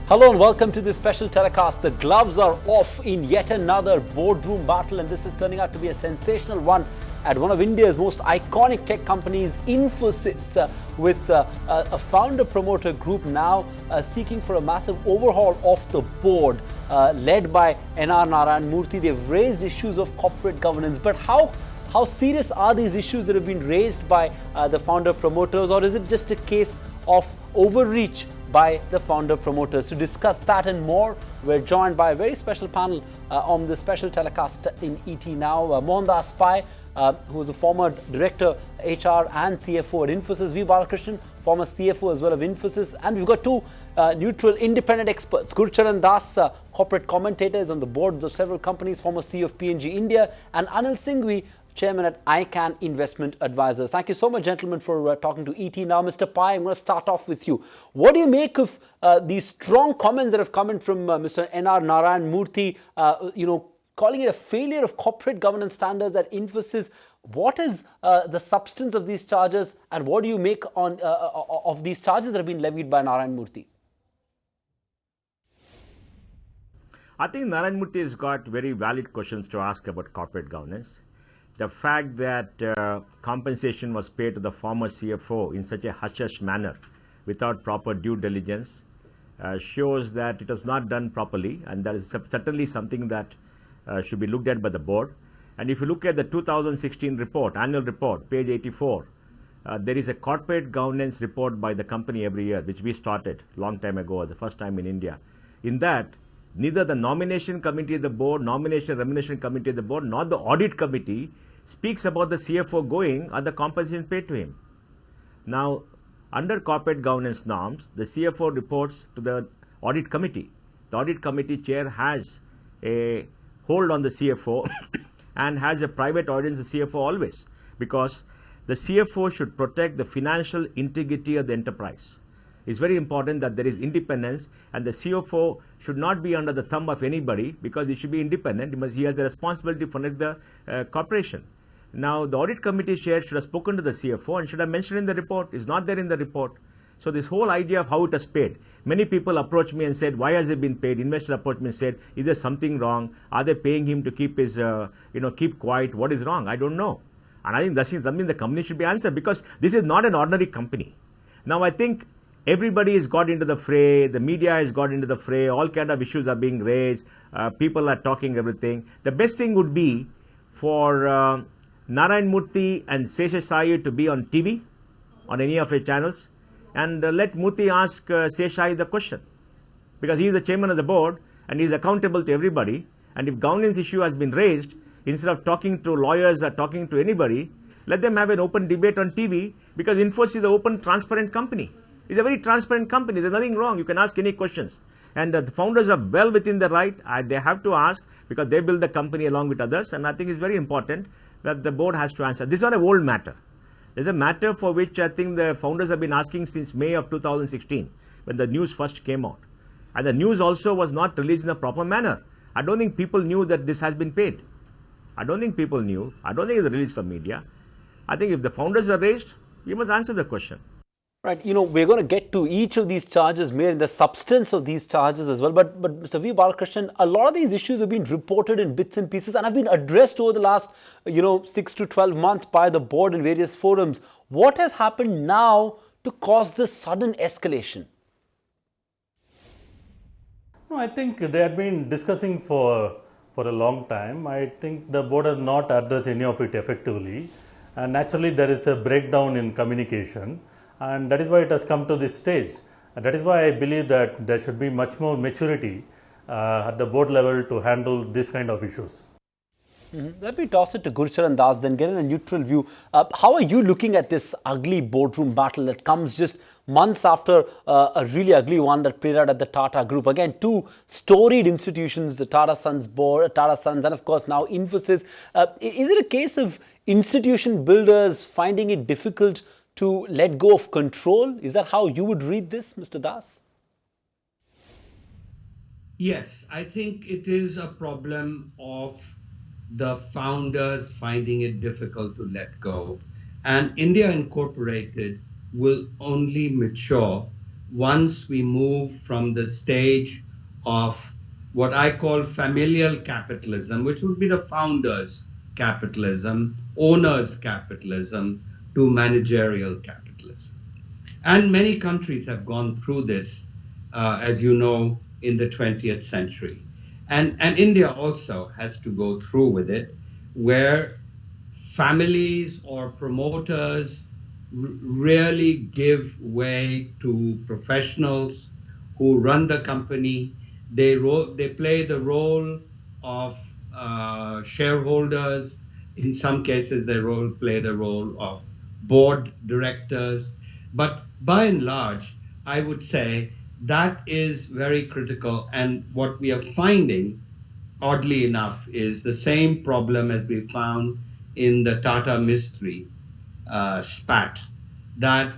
Hello and welcome to this special telecast. The gloves are off in yet another boardroom battle, and this is turning out to be a sensational one at one of India's most iconic tech companies, Infosys, with a founder-promoter group now seeking for a massive overhaul of the board, led by N.R. Narayan Murthy. They've raised issues of corporate governance, but how serious are these issues that have been raised by the founder-promoters, or is it just a case of overreach by the founder promoters? To discuss that and more, we're joined by a very special panel on the special telecast in ET Now. Mohandas Pai, who is a former director, HR and CFO at Infosys. V. Balakrishnan, former CFO as well of Infosys. And we've got two neutral independent experts. Gurcharan, corporate commentators on the boards of several companies, former CEO of P&G India, and Anil Singhvi, Chairman at ICAN Investment Advisors. Thank you so much, gentlemen, for talking to ET Now. Mr. Pai, I'm going to start off with you. What do you make of these strong comments that have come in from Mr. N.R. Narayan Murthy, calling it a failure of corporate governance standards at Infosys? What is the substance of these charges, and what do you make of these charges that have been levied by Narayan Murthy? I think Narayan Murthy has got very valid questions to ask about corporate governance. The fact that compensation was paid to the former CFO in such a hush-hush manner without proper due diligence shows that it was not done properly, and that is certainly something that should be looked at by the board. And if you look at the 2016 report, annual report, page 84, there is a corporate governance report by the company every year, which we started long time ago, the first time in India. In that, neither the nomination committee of the board, nomination remuneration committee of the board, nor the audit committee speaks about the CFO going or the compensation paid to him. Now, under corporate governance norms, the CFO reports to the audit committee. The audit committee chair has a hold on the CFO and has a private audience of the CFO always, because the CFO should protect the financial integrity of the enterprise. It's very important that there is independence, and the CFO should not be under the thumb of anybody, because he should be independent. He has the responsibility to run the corporation. Now, the audit committee chair should have spoken to the CFO and should have mentioned in the report. It's not there in the report. So this whole idea of how it was paid, many people approached me and said, why has it been paid? Investor approached me and said, is there something wrong? Are they paying him to keep his, keep quiet? What is wrong? I don't know. And I think that's something the company should be answered, because this is not an ordinary company. Now, I think everybody has got into the fray, the media has got into the fray, all kind of issues are being raised, people are talking everything. The best thing would be for Narayan Murthy and Seshasai to be on TV, on any of your channels, and let Murthy ask Seshasai the question, because he is the chairman of the board and he is accountable to everybody. And if governance issue has been raised, instead of talking to lawyers or talking to anybody, let them have an open debate on TV, because Infosys is an open, transparent company. It's a very transparent company. There's nothing wrong. You can ask any questions. And the founders are well within the right. They have to ask, because they build the company along with others. And I think it's very important that the board has to answer. This is not an old matter. There's a matter for which I think the founders have been asking since May of 2016, when the news first came out. And the news also was not released in a proper manner. I don't think people knew that this has been paid. I don't think people knew. I don't think it's released on media. I think if the founders are raised, you must answer the question. Right, we're going to get to each of these charges made and the substance of these charges as well. But Mr. V. Balakrishnan, a lot of these issues have been reported in bits and pieces and have been addressed over the last, 6 to 12 months by the board in various forums. What has happened now to cause this sudden escalation? No, I think they had been discussing for a long time. I think the board has not addressed any of it effectively. And naturally, there is a breakdown in communication. And that is why it has come to this stage. And that is why I believe that there should be much more maturity at the board level to handle this kind of issues. Let me toss it to Gurcharan Das, then get in a neutral view. How are you looking at this ugly boardroom battle that comes just months after a really ugly one that played out at the Tata Group? Again, two storied institutions, the Tata Sons board, Tata Sons, and of course now Infosys. Is it a case of institution builders finding it difficult to let go of control? Is that how you would read this, Mr. Das? Yes, I think it is a problem of the founders finding it difficult to let go. And India Incorporated will only mature once we move from the stage of what I call familial capitalism, which would be the founders' capitalism, owners' capitalism, to managerial capitalism. And many countries have gone through this, as you know, in the 20th century. And India also has to go through with it, where families or promoters really give way to professionals who run the company. They play the role of shareholders. In some cases, they play the role of board directors. But by and large, I would say that is very critical. And what we are finding, oddly enough, is the same problem as we found in the Tata Mystery spat, that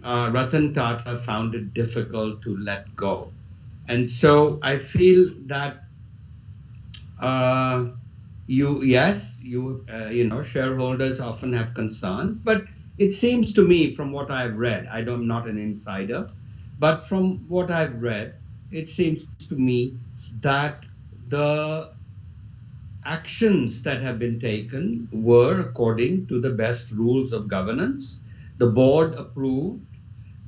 Ratan Tata found it difficult to let go. And so I feel that uh, shareholders often have concerns, but it seems to me, from what I've read, I'm not an insider, but from what I've read, it seems to me that the actions that have been taken were according to the best rules of governance. The board approved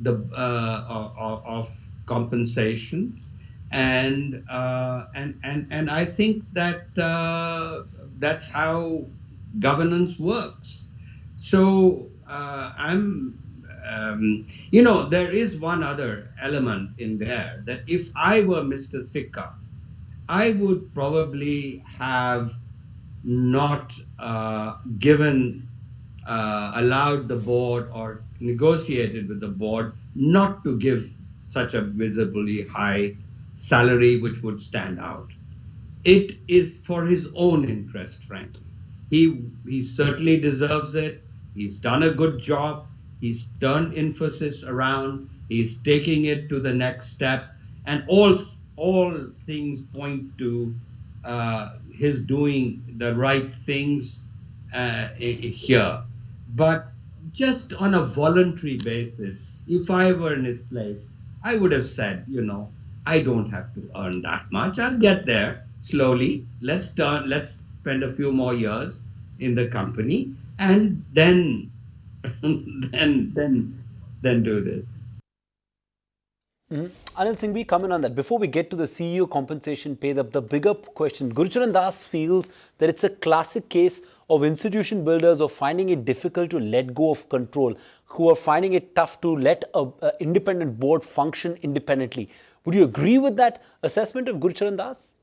the of compensation, and I think that that's how governance works. So there is one other element in there, that if I were Mr. Sikka, I would probably have not allowed the board or negotiated with the board not to give such a visibly high salary which would stand out. It is for his own interest, frankly. He certainly deserves it. He's done a good job. He's turned Infosys around. He's taking it to the next step, and all things point to his doing the right things here. But just on a voluntary basis, if I were in his place, I would have said, I don't have to earn that much. I'll get there slowly. Let's spend a few more years in the company, and then then do this. Anil Singhvi, comment on that. Before we get to the CEO compensation pay, the bigger question, Gurcharan Das feels that it's a classic case of institution builders of finding it difficult to let go of control, who are finding it tough to let an independent board function independently. Would you agree with that assessment of Gurcharan Das?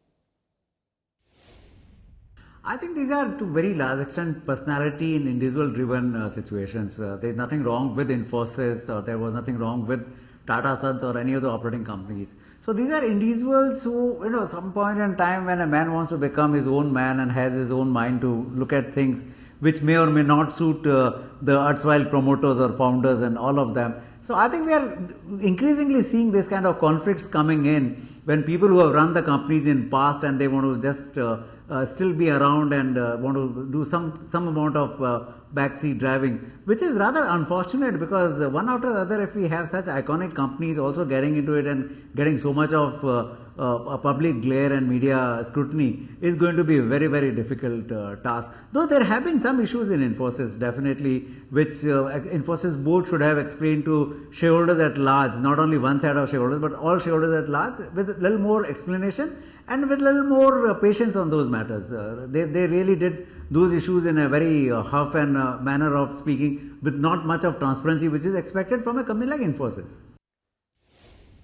I think these are to very large extent personality and individual driven situations. There's nothing wrong with Infosys, or there was nothing wrong with Tata Sons or any of the operating companies. So these are individuals who, some point in time when a man wants to become his own man and has his own mind to look at things which may or may not suit the erstwhile promoters or founders and all of them. So I think we are increasingly seeing this kind of conflicts coming in when people who have run the companies in past and they want to just still be around and want to do some amount of backseat driving, which is rather unfortunate, because one after the other, if we have such iconic companies also getting into it and getting so much of a public glare and media scrutiny, is going to be a very, very difficult task. Though there have been some issues in Infosys, definitely, which Infosys board should have explained to shareholders at large, not only one side of shareholders, but all shareholders at large, with a little more explanation and with a little more patience on those matters. They really did those issues in a very huff and manner of speaking, with not much of transparency which is expected from a company like Infosys.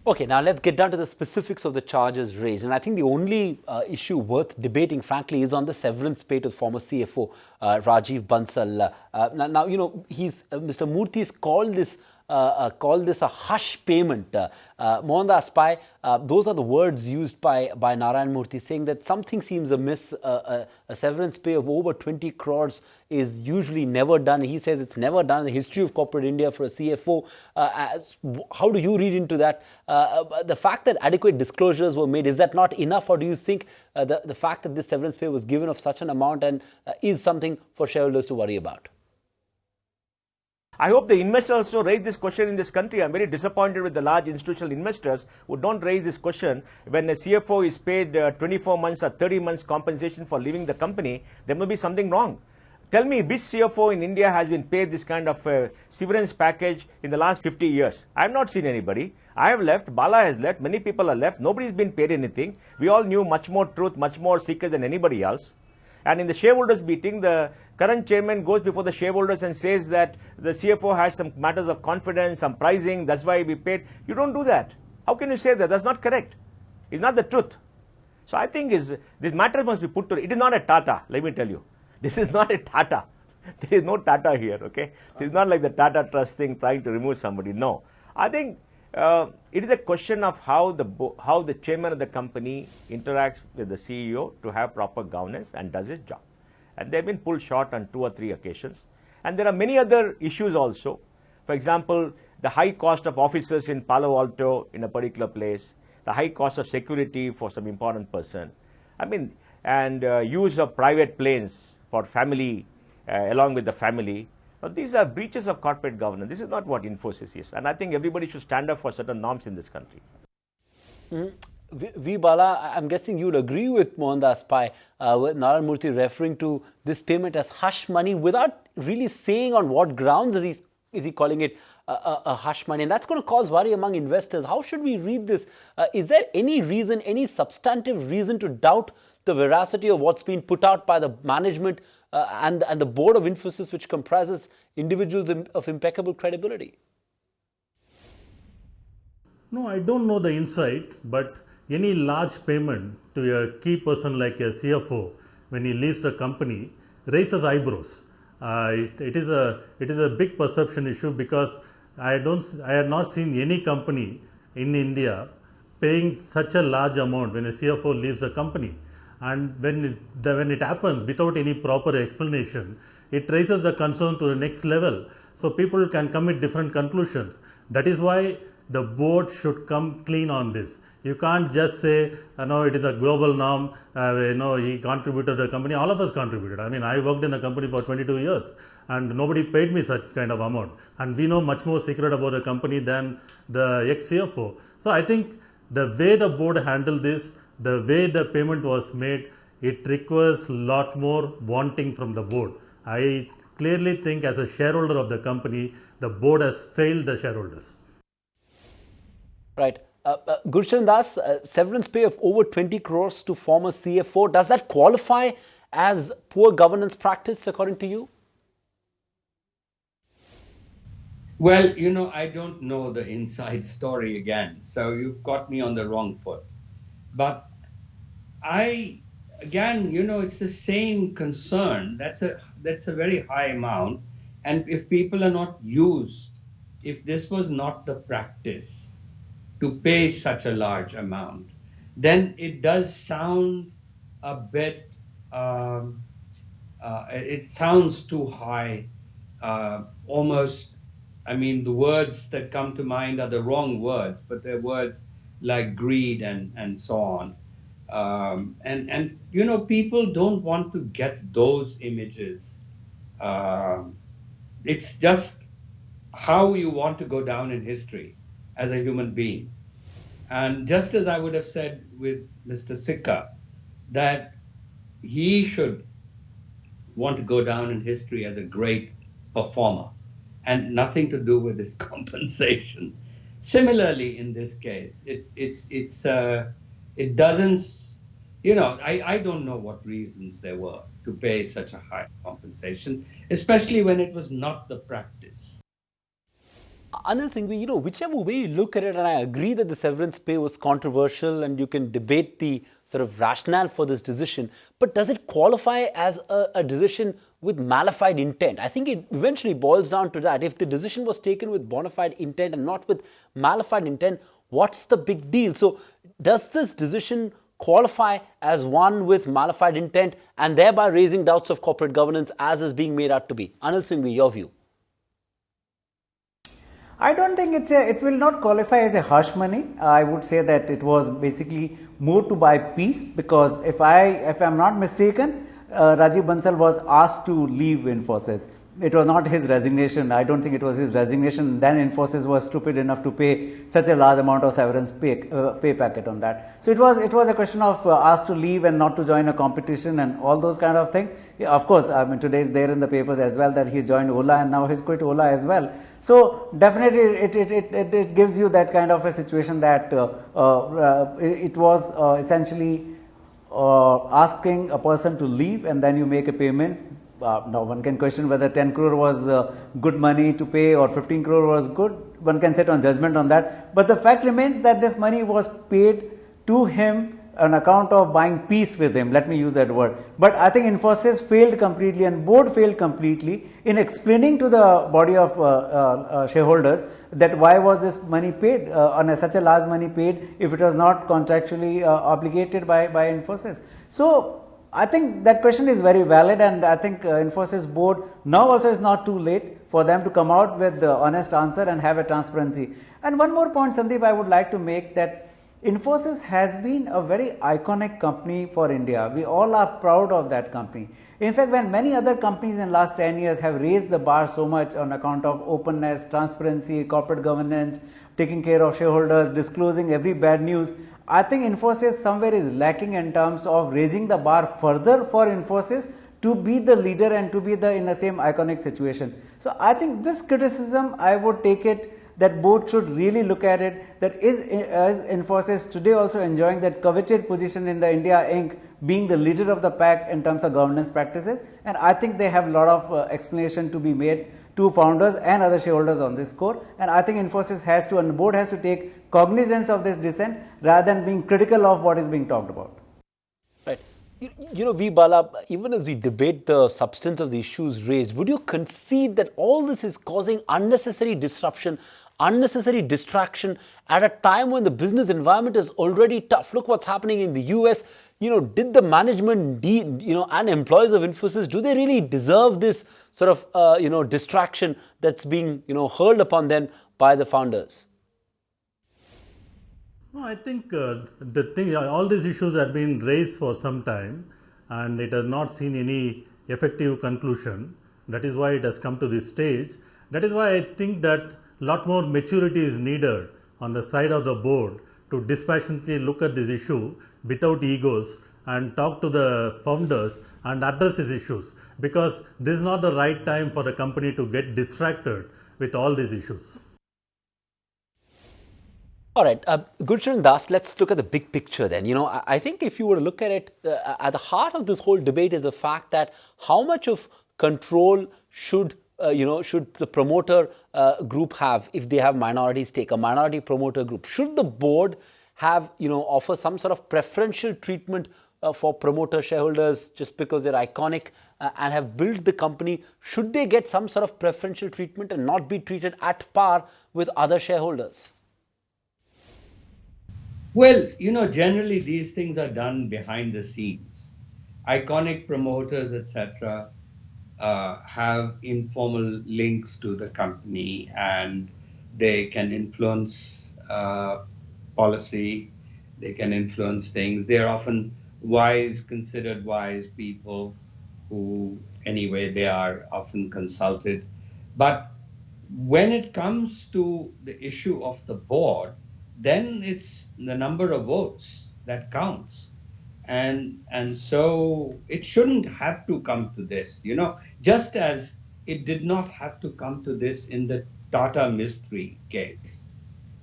Okay, now let's get down to the specifics of the charges raised. And I think the only issue worth debating, frankly, is on the severance pay to the former CFO, Rajiv Bansal. Now, Mr. Murthy's called this a hush payment. Mohandas Pai, those are the words used by Narayan Murthy, saying that something seems amiss. A severance pay of over 20 crores is usually never done. He says it's never done in the history of corporate India for a CFO. How do you read into that? The fact that adequate disclosures were made, is that not enough, or do you think the fact that this severance pay was given of such an amount and is something for shareholders to worry about? I hope the investors also raise this question in this country. I'm very disappointed with the large institutional investors who don't raise this question. When a CFO is paid 24 months or 30 months compensation for leaving the company, there must be something wrong. Tell me which CFO in India has been paid this kind of severance package in the last 50 years. I have not seen anybody. I have left, Bala has left, many people have left, nobody's been paid anything. We all knew much more truth, much more secret than anybody else. And in the shareholders meeting, the current chairman goes before the shareholders and says that the CFO has some matters of confidence, some pricing, that's why we paid. You don't do that. How can you say that? That's not correct. It's not the truth. So I think this matter must be put to, it is not a Tata, let me tell you. This is not a Tata. There is no Tata here, okay? It is not like the Tata Trust thing trying to remove somebody. No. I think it is a question of how the chairman of the company interacts with the CEO to have proper governance and does his job. And they've been pulled short on 2 or 3 occasions. And there are many other issues also. For example, the high cost of officers in Palo Alto in a particular place, the high cost of security for some important person. I mean, and use of private planes for family, along with the family. Now, these are breaches of corporate governance. This is not what Infosys is. And I think everybody should stand up for certain norms in this country. V. Bala, I'm guessing you'd agree with Mohandas Pai, with Narayan Murthy referring to this payment as hush money without really saying on what grounds is he calling it a hush money. And that's going to cause worry among investors. How should we read this? Is there any reason, any substantive reason to doubt the veracity of what's been put out by the management and the board of Infosys, which comprises individuals of impeccable credibility? No, I don't know the insight, but any large payment to a key person like a CFO when he leaves the company raises eyebrows. It is a big perception issue because I had not seen any company in India paying such a large amount when a CFO leaves the company. And when it happens without any proper explanation, it raises the concern to the next level. So people can come with different conclusions. That is why the board should come clean on this. You can't just say, no, it is a global norm, he contributed to the company. All of us contributed. I mean, I worked in a company for 22 years and nobody paid me such kind of amount. And we know much more secret about the company than the ex-CFO. So I think the way the board handled this, the way the payment was made, it requires a lot more wanting from the board. I clearly think as a shareholder of the company, the board has failed the shareholders. Right. Gurcharan Das, severance pay of over 20 crores to former CFO, does that qualify as poor governance practice according to you? Well, I don't know the inside story again, so you've got me on the wrong foot. But it's the same concern. That's a very high amount. And if people are not used, if this was not the practice to pay such a large amount, then it does sound a bit, it sounds too high, almost, the words that come to mind are the wrong words, but they're words like greed and so on. People don't want to get those images. It's just how you want to go down in history as a human being. And just as I would have said with Mr. Sikka, that he should want to go down in history as a great performer and nothing to do with his compensation. Similarly, in this case, it doesn't, I don't know what reasons there were to pay such a high compensation, especially when it was not the practice. Anil Singhvi, whichever way you look at it, and I agree that the severance pay was controversial and you can debate the sort of rationale for this decision, but does it qualify as a decision with malified intent? I think it eventually boils down to that. If the decision was taken with bona fide intent and not with malified intent, what's the big deal? So does this decision qualify as one with malified intent and thereby raising doubts of corporate governance as is being made out to be? Anil Singhvi, your view. I don't think it will not qualify as a hush money. I would say that it was basically more to buy peace, because if I'm not mistaken, Rajiv Bansal was asked to leave Infosys it was not his resignation. I don't think it was his resignation. Then Infosys was stupid enough to pay such a large amount of severance pay packet on that. So it was a question of asked to leave and not to join a competition and all those kind of thing. Yeah, of course, I mean today is there in the papers as well that he joined Ola and now he's quit Ola as well. So definitely it gives you that kind of a situation that it was essentially asking a person to leave and then you make a payment. Now one can question whether 10 crore was good money to pay or 15 crore was good. One can sit on judgment on that. But the fact remains that this money was paid to him on account of buying peace with him. Let me use that word. But I think Infosys failed completely and board failed completely in explaining to the body of shareholders that why was this money paid on such a large money paid if it was not contractually obligated by Infosys. So I think that question is very valid and I think Infosys board now also is not too late for them to come out with the honest answer and have a transparency. And one more point, Sandeep, I would like to make that Infosys has been a very iconic company for India. We all are proud of that company. In fact, when many other companies in last 10 years have raised the bar so much on account of openness, transparency, corporate governance, taking care of shareholders, disclosing every bad news, I think Infosys somewhere is lacking in terms of raising the bar further for Infosys to be the leader and to be in the same iconic situation. So I think this criticism, I would take it that board should really look at it, that is Infosys today also enjoying that coveted position in the India Inc. being the leader of the pack in terms of governance practices, and I think they have a lot of explanation to be made to founders and other shareholders on this score, and I think Infosys has to and the board has to take cognizance of this dissent rather than being critical of what is being talked about. Right. You know, V. Bala, even as we debate the substance of the issues raised, would you concede that all this is causing unnecessary disruption, unnecessary distraction at a time when the business environment is already tough? Look what's happening in the US. You know, did the management, and employees of Infosys, do they really deserve this sort of, distraction that's being, hurled upon them by the founders? No, I think all these issues have been raised for some time and it has not seen any effective conclusion. That is why it has come to this stage. That is why I think that a lot more maturity is needed on the side of the board to dispassionately look at this issue without egos and talk to the founders and address these issues, because this is not the right time for the company to get distracted with all these issues. All right, Gurcharan Das, let's look at the big picture then. I think if you were to look at it, at the heart of this whole debate is the fact that how much of control should the promoter group have if they have minority stake, a minority promoter group? Should the board have, offer some sort of preferential treatment for promoter shareholders just because they're iconic and have built the company? Should they get some sort of preferential treatment and not be treated at par with other shareholders? Well, generally these things are done behind the scenes. Iconic promoters, etc., have informal links to the company and they can influence policy, they can influence things. They're often considered wise people who, anyway, they are often consulted. But when it comes to the issue of the board, then it's the number of votes that counts. And so it shouldn't have to come to this, just as it did not have to come to this in the Tata Mistry case.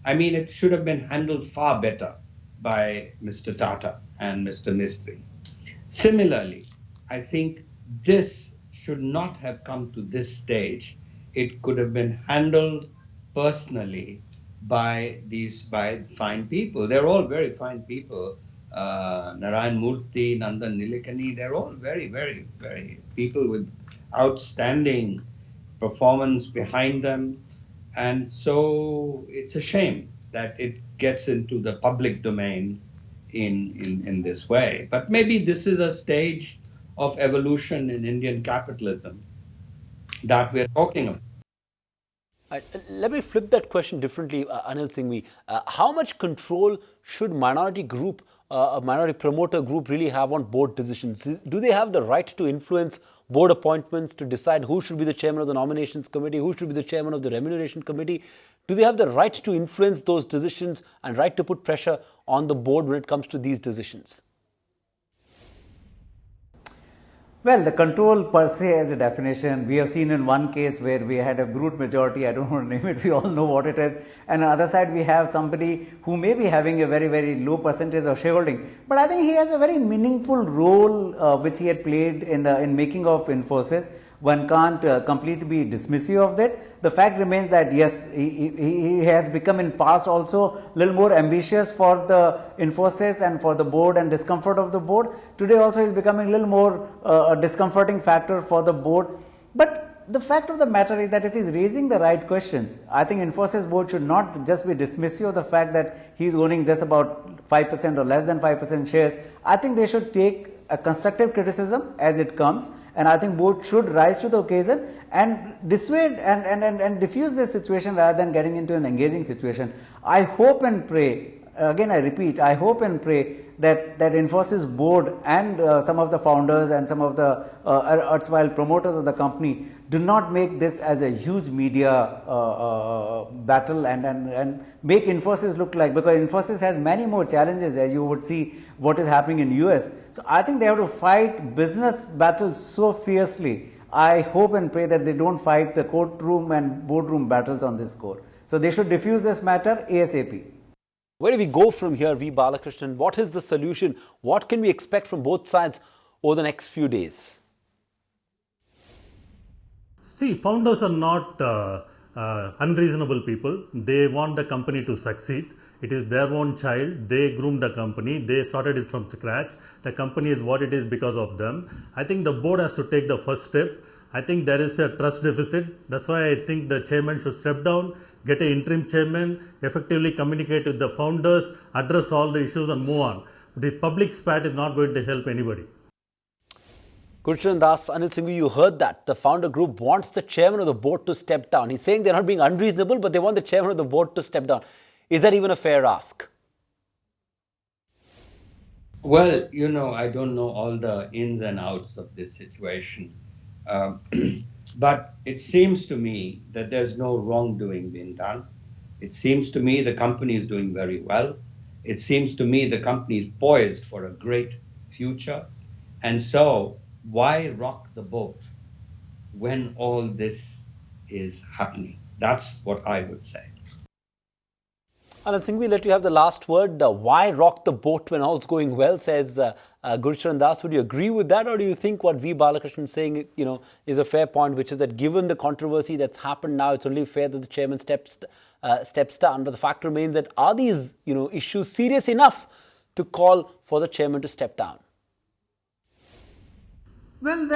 I mean, it should have been handled far better by Mr. Tata and Mr. Mistry. Similarly, I think this should not have come to this stage. It could have been handled personally by fine people. They're all very fine people. Narayan Murthy, Nandan Nilekani, they're all very, very, very people with outstanding performance behind them. And so it's a shame that it gets into the public domain in this way. But maybe this is a stage of evolution in Indian capitalism that we're talking about. Let me flip that question differently, Anil Singhvi. How much control should minority group, a minority promoter group really have on board decisions? Do they have the right to influence board appointments, to decide who should be the chairman of the nominations committee, who should be the chairman of the remuneration committee? Do they have the right to influence those decisions and right to put pressure on the board when it comes to these decisions? Well, the control per se as a definition, we have seen in one case where we had a brute majority, I don't want to name it, we all know what it is. And on the other side, we have somebody who may be having a very, very low percentage of shareholding. But I think he has a very meaningful role which he had played in making of Infosys. One can't completely be dismissive of that. The fact remains that yes, he has become in past also a little more ambitious for the Infosys and for the board and discomfort of the board. Today also is becoming a little more a discomforting factor for the board. But the fact of the matter is that if he is raising the right questions, I think Infosys board should not just be dismissive of the fact that he is owning just about 5% or less than 5% shares. I think they should take a constructive criticism as it comes, and I think board should rise to the occasion and dissuade and diffuse this situation rather than getting into an engaging situation. I hope and pray, again I repeat, I hope and pray that Infosys board and some of the founders and some of the erstwhile promoters of the company do not make this as a huge media battle and make Infosys look like, because Infosys has many more challenges, as you would see what is happening in US. So I think they have to fight business battles so fiercely. I hope and pray that they don't fight the courtroom and boardroom battles on this score. So they should diffuse this matter ASAP. Where do we go from here, V. Balakrishnan? What is the solution? What can we expect from both sides over the next few days? See, founders are not unreasonable people. They want the company to succeed. It is their own child. They groomed the company. They started it from scratch. The company is what it is because of them. I think the board has to take the first step. I think there is a trust deficit. That's why I think the chairman should step down, get an interim chairman, effectively communicate with the founders, address all the issues and move on. The public spat is not going to help anybody. Gurcharan Das, Anil Singhvi, you heard that. The founder group wants the chairman of the board to step down. He's saying they're not being unreasonable, but they want the chairman of the board to step down. Is that even a fair ask? Well, I don't know all the ins and outs of this situation. But it seems to me that there's no wrongdoing being done. It seems to me the company is doing very well. It seems to me the company is poised for a great future. And so why rock the boat when all this is happening? That's what I would say. Anil Singhvi, let you have the last word. Why rock the boat when all's going well, says Gurcharan Das. Would you agree with that, or do you think what V. Balakrishnan is saying, is a fair point, which is that given the controversy that's happened now, it's only fair that the chairman steps down. But the fact remains that are these issues serious enough to call for the chairman to step down? Well,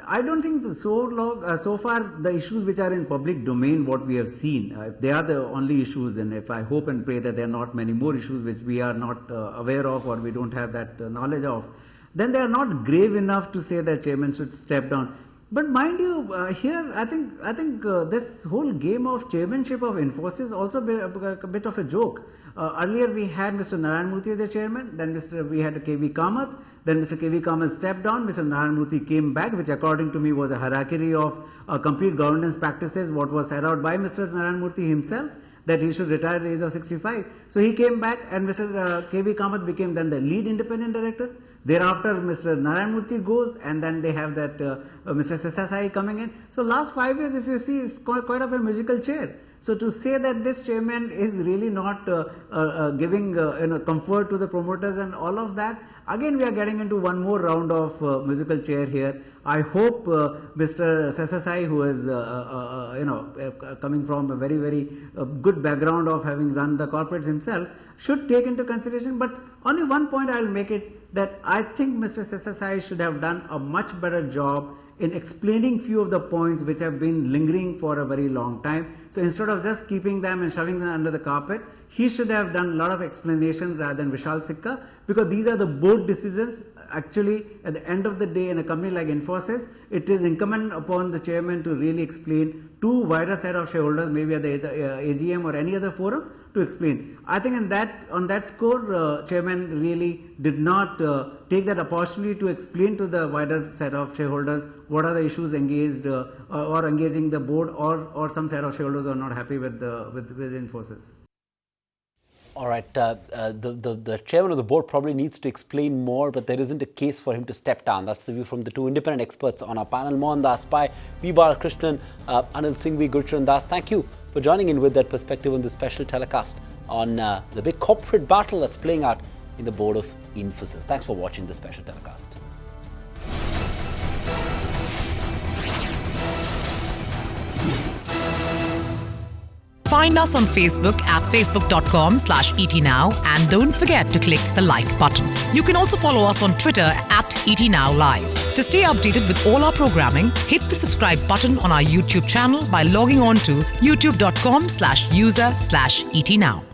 I don't think so far the issues which are in public domain, what we have seen, if they are the only issues, and if I hope and pray that there are not many more issues which we are not aware of or we don't have that knowledge of, then they are not grave enough to say that chairman should step down. But mind you, here I think this whole game of chairmanship of Infosys also a bit of a joke. Earlier we had Mr. Narayan Murthy as the chairman, then we had K.V. Kamath, then Mr. K.V. Kamath stepped down, Mr. Narayan Murthy came back, which according to me was a hierarchy of complete governance practices, what was set out by Mr. Narayan Murthy himself, that he should retire at the age of 65. So he came back and Mr. K.V. Kamath became then the lead independent director. Thereafter, Mr. Narayan Murthy goes, and then they have that Mr. Sesasai coming in. So last 5 years, if you see, it's quite of a musical chair. So to say that this chairman is really not giving comfort to the promoters and all of that, again we are getting into one more round of musical chair here. I hope Mr. Sesasai, who is coming from a very, very good background of having run the corporates himself, should take into consideration. But only one point I will make it, that I think Mr. Sesasai should have done a much better job in explaining few of the points which have been lingering for a very long time. So instead of just keeping them and shoving them under the carpet, he should have done a lot of explanation rather than Vishal Sikka, because these are the board decisions. actually, at the end of the day, in a company like Infosys, it is incumbent upon the chairman to really explain to wider set of shareholders, maybe at the AGM or any other forum, to explain. I think on that score, chairman really did not take that opportunity to explain to the wider set of shareholders what are the issues engaged or engaging the board or some set of shareholders who are not happy with Infosys. All right, the chairman of the board probably needs to explain more, but there isn't a case for him to step down. That's the view from the two independent experts on our panel, Mohandas Pai, P. Balakrishnan, Anil, Singhvi, Gurcharan Das. Thank you for joining in with that perspective on this special telecast on the big corporate battle that's playing out in the board of Infosys. Thanks for watching this special telecast. Find us on Facebook at facebook.com/etnow and don't forget to click the like button. You can also follow us on Twitter at etnowlive. To stay updated with all our programming, hit the subscribe button on our YouTube channel by logging on to youtube.com/user/etnow.